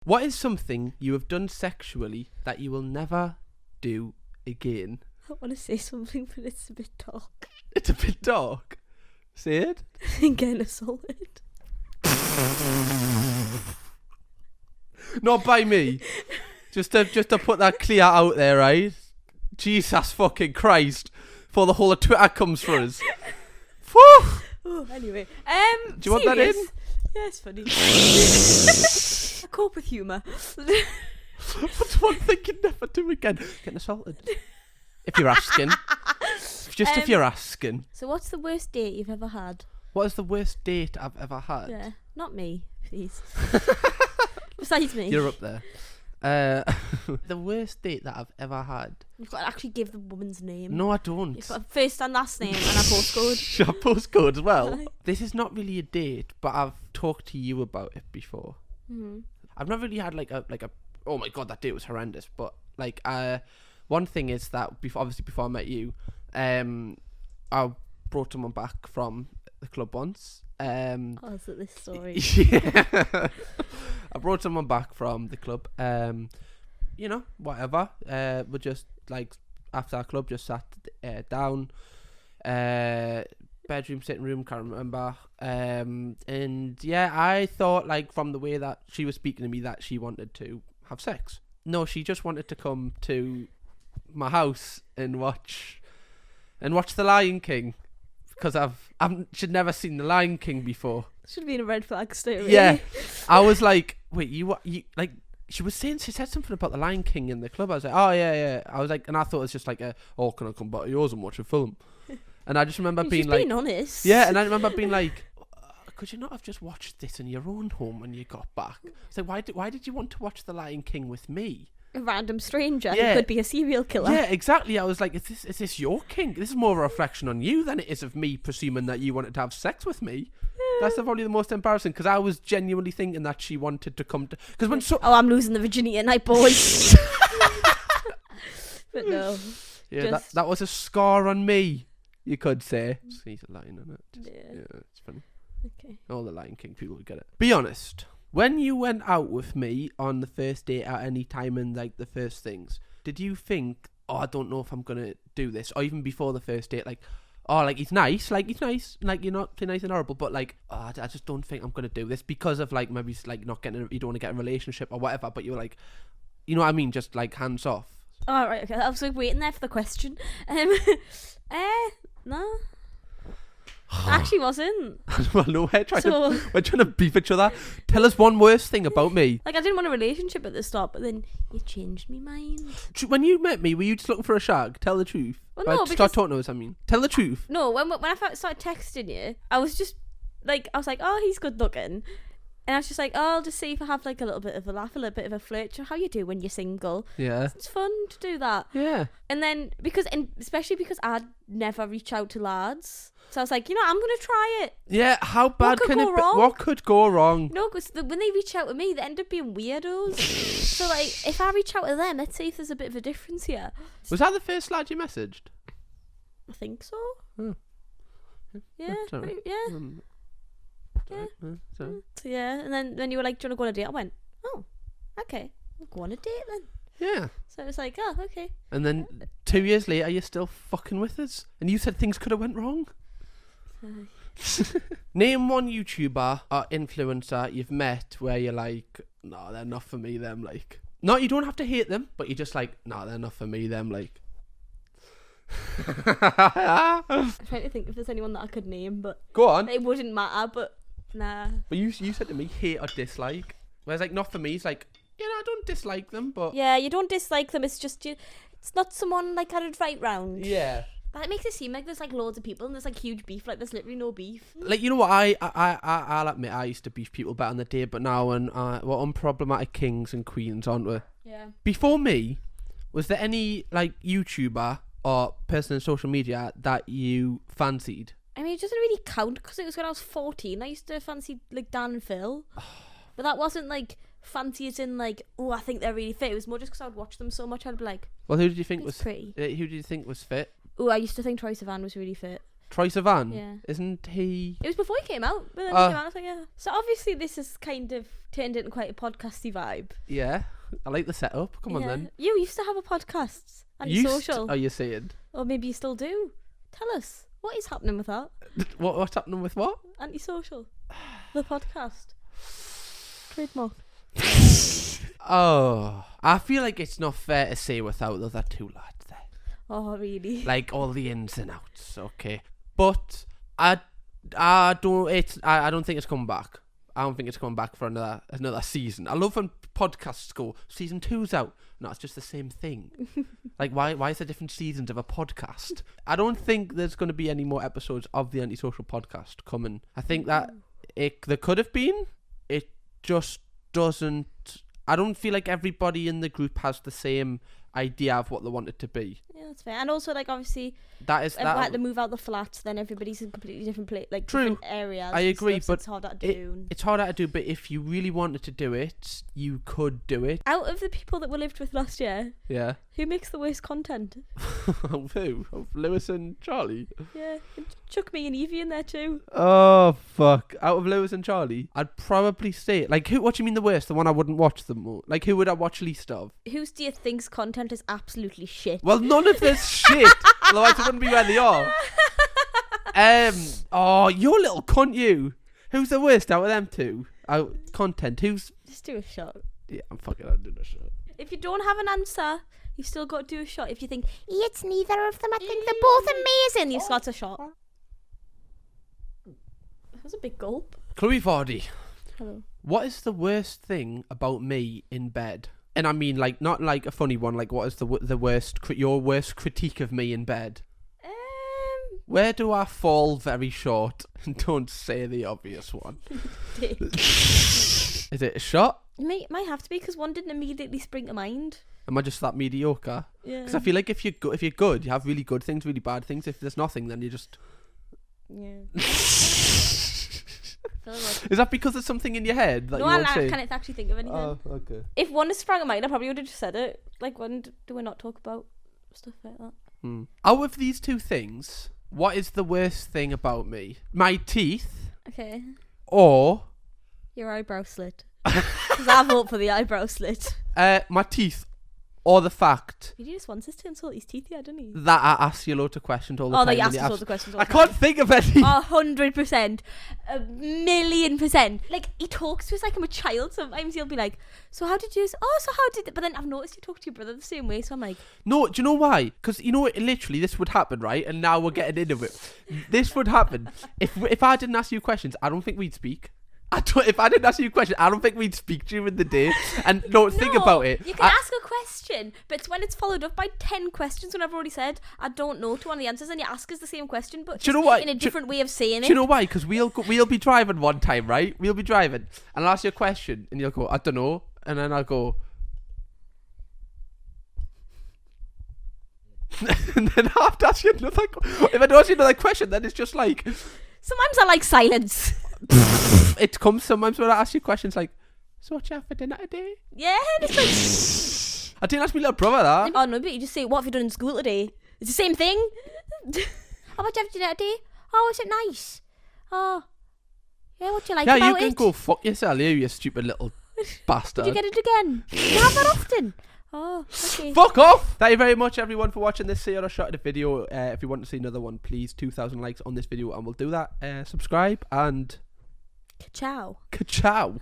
What is something you have done sexually that you will never do again? I want to say something, but it's a bit dark. It's a bit dark. Say it. Getting assaulted. Not by me. Just to put that clear out there, right? Jesus fucking Christ. Before the whole of Twitter comes for us. Whew. Oh, anyway. Do you want that in? Yeah, it's funny. I cope with humour. What's one thing you'd never do again? Getting assaulted. If you're asking. Just if you're asking. So what's the worst date you've ever had? What is the worst date I've ever had? Yeah, not me, please. Besides me. You're up there. The worst date that I've ever had. You've got to actually give the woman's name. No, I don't. You've got a first and last name and a postcode. A postcode as well. This is not really a date, but I've talked to you about it before. Mm-hmm. I've not really had like a oh my god, that date was horrendous. But like one thing is that obviously before I met you, I brought someone back from the club once. Oh, is it this story? Yeah. I brought someone back from the club. You know, whatever. We just like after our club just sat down. Bedroom, sitting room, can't remember. And yeah, I thought like from the way that she was speaking to me that she wanted to have sex. No, she just wanted to come to my house and watch The Lion King. Because she'd never seen The Lion King before. Should have been a red flag straight away. Yeah, I was like, wait, you like? She said something about The Lion King in the club. I was like, oh yeah. I was like, and I thought it was just like oh, can I come back to yours and watch a film? And I just remember being like, being honest. Yeah, and I remember being like, could you not have just watched this in your own home when you got back? So why did you want to watch The Lion King with me? A random stranger Yeah. who could be a serial killer. Yeah, exactly. I was like, is this your kink? This is more of a reflection on you than it is of me presuming that you wanted to have sex with me. That's probably the most embarrassing because I was genuinely thinking that she wanted to come to. Because when oh, I'm losing the virginity at night, boys. But no. Yeah, that was a scar on me, you could say. He's a lion on it. Yeah, it's funny. Okay. All the Lion King people would get it. Be honest. When you went out with me on the first date at any time and like the first things, did you think, oh, I don't know if I'm gonna do this, or even before the first date, like, oh, like he's nice, like you're not too nice and horrible, but like, oh, I just don't think I'm gonna do this because of like maybe like not getting, you don't want to get a relationship or whatever, but you're like, you know what I mean, just like hands off. Oh, right, okay. I was like waiting there for the question. No. Actually wasn't. Well, no, we're trying to beef each other. Tell us one worst thing about me. Like, I didn't want a relationship at the start, but then you changed me mind. When you met me, were you just looking for a shag? Tell the truth. Well, no, start talking to us, I mean. Tell the truth. No, when I started texting you, I was like, oh, he's good looking. And I was just like, oh, I'll just see if I have like a little bit of a laugh, a little bit of a flirt. How you do when you're single? Yeah. It's fun to do that. Yeah. And then, especially because I'd never reach out to lads. So I was like, you know, I'm going to try it. Yeah, how bad can it be? What could go wrong? No, because when they reach out to me, they end up being weirdos. So, like, if I reach out to them, let's see if there's a bit of a difference here. Was that the first lad you messaged? I think so. Oh. Yeah. Sorry. Yeah. Yeah. So, yeah, and then you were like, do you want to go on a date? I went, oh, okay, we'll go on a date then. Yeah. So it was like, oh, okay. And then 2 years later, you're still fucking with us. And you said things could have went wrong. Name one YouTuber or influencer you've met where you're like, no, they're not for me, them, like. No, you don't have to hate them, but you're just like, no, they're not for me, them, like. I'm trying to think if there's anyone that I could name, but go on. It wouldn't matter, but nah. But you said to me, hate or dislike. Whereas like, not for me, it's like, yeah, I don't dislike them, but yeah, you don't dislike them. It's just it's not someone like I'd invite round. Yeah. But it makes it seem like there's like loads of people and there's like huge beef. Like there's literally no beef. Like, you know what? I'll admit I used to beef people back in the day, but now we're unproblematic kings and queens, aren't we? Yeah. Before me, was there any like YouTuber or person in social media that you fancied? I mean, it doesn't really count because it was when I was 14. I used to fancy like Dan and Phil, but that wasn't like fancy as in like, oh, I think they're really fit. It was more just because I would watch them so much. I'd be like, well, who did you think was pretty? Who did you think was fit? Oh, I used to think Troye Sivan was really fit. Troye Sivan? Yeah. Isn't he? It was before he came out. But then he came out, I was like, yeah. So obviously this has kind of turned into quite a podcasty vibe. Yeah. I like the setup. Come on then. You used to have a podcast. Antisocial. Are you saying? Or maybe you still do. Tell us. What is happening with that? What's happening with what? Antisocial. The podcast. Trademark. Oh, I feel like it's not fair to say without the other two lads there. Oh, really? Like all the ins and outs, okay. But I don't think it's coming back. I don't think it's coming back for another season. I love when podcasts go, season 2's out. No, it's just the same thing. Like, why is there different seasons of a podcast? I don't think there's going to be any more episodes of the Antisocial podcast coming. I think that there could have been. It just doesn't. I don't feel like everybody in the group has the same idea of what they want it to be. Yeah, that's fair. And also, like, obviously, that is if I had to move out the flats, then everybody's in a completely different place, like True. different areas. I agree, so but it's harder to do. It's harder to do. But if you really wanted to do it, you could do it. Out of the people that we lived with last year, Yeah. who makes the worst content? Who? Lewis and Charlie. Yeah, chuck me and Evie in there too. Oh fuck! Out of Lewis and Charlie, I'd probably say like who? What do you mean the worst? The one I wouldn't watch them more. Like who would I watch least of? Whose do you think's content is absolutely shit? Well, none of this shit. Otherwise, it wouldn't be where they are. Oh, you're a little cunt, you. Who's the worst out of them two? Content. Who's? Just do a shot. Yeah, I'm fucking out doing a shot. If you don't have an answer, you've still got to do a shot. If you think it's neither of them, I think they're both amazing. You've got a shot. That was a big gulp. Chloe Vardy. Hello. What is the worst thing about me in bed? And I mean, like, not like a funny one. Like, what is the worst? Your worst critique of me in bed? Where do I fall very short? Don't say the obvious one. Is it a shot? It might have to be because one didn't immediately spring to mind. Am I just that mediocre? Yeah. Because I feel like if you're good, you have really good things, really bad things. If there's nothing, then you just. Yeah. Is that because there's something in your head that no, you won't say? I can't actually think of anything. Oh, okay. If one had sprung to mind, I probably would have just said it. Like, when do we not talk about stuff like that? Out of these two things, what is the worst thing about me? My teeth? Okay. Or? Your eyebrow slit. Because I vote for the eyebrow slit. My teeth. Or the fact He just wants us to insult his teeth, yeah, doesn't he? that I ask you loads of questions all the time. Oh, that you ask us loads of questions all I the time. can't think of any. 100%. 1,000,000%. Like, he talks to us like I'm a child. Sometimes he'll be like, so how did you... But then I've noticed you talk to your brother the same way, so I'm like... No, do you know why? Because, you know, literally, this would happen, right? And now we're getting into it. This would happen. If I didn't ask you questions, I don't think we'd speak. If I didn't ask you a question, I don't think we'd speak during the day. And think about it. You can ask a question, but it's when it's followed up by 10 questions when I've already said I don't know to one of the answers, and you ask us the same question, but do you know what? in a different way of saying it. Do you know why? Because we'll be driving one time, right? We'll be driving, and I'll ask you a question, and you'll go, I don't know, and then I'll go, and then I have to ask you another. If I don't ask you another question, then it's just like. Sometimes I like silence. It comes sometimes when I ask you questions like, so what you have for dinner today? Yeah, it's like... I didn't ask my little brother that. Oh no, but you just say, what have you done in school today? It's the same thing. How about you have dinner today? Oh, is it nice? Oh, yeah, what do you like about it? Yeah, you can go fuck yourself, you stupid little bastard. Did you get it again? You have that often. Oh, okay. Fuck off! Thank you very much, everyone, for watching this See or Shot of the video. If you want to see another one, please 2,000 likes on this video, and we'll do that. Subscribe and Ciao. ka-chow.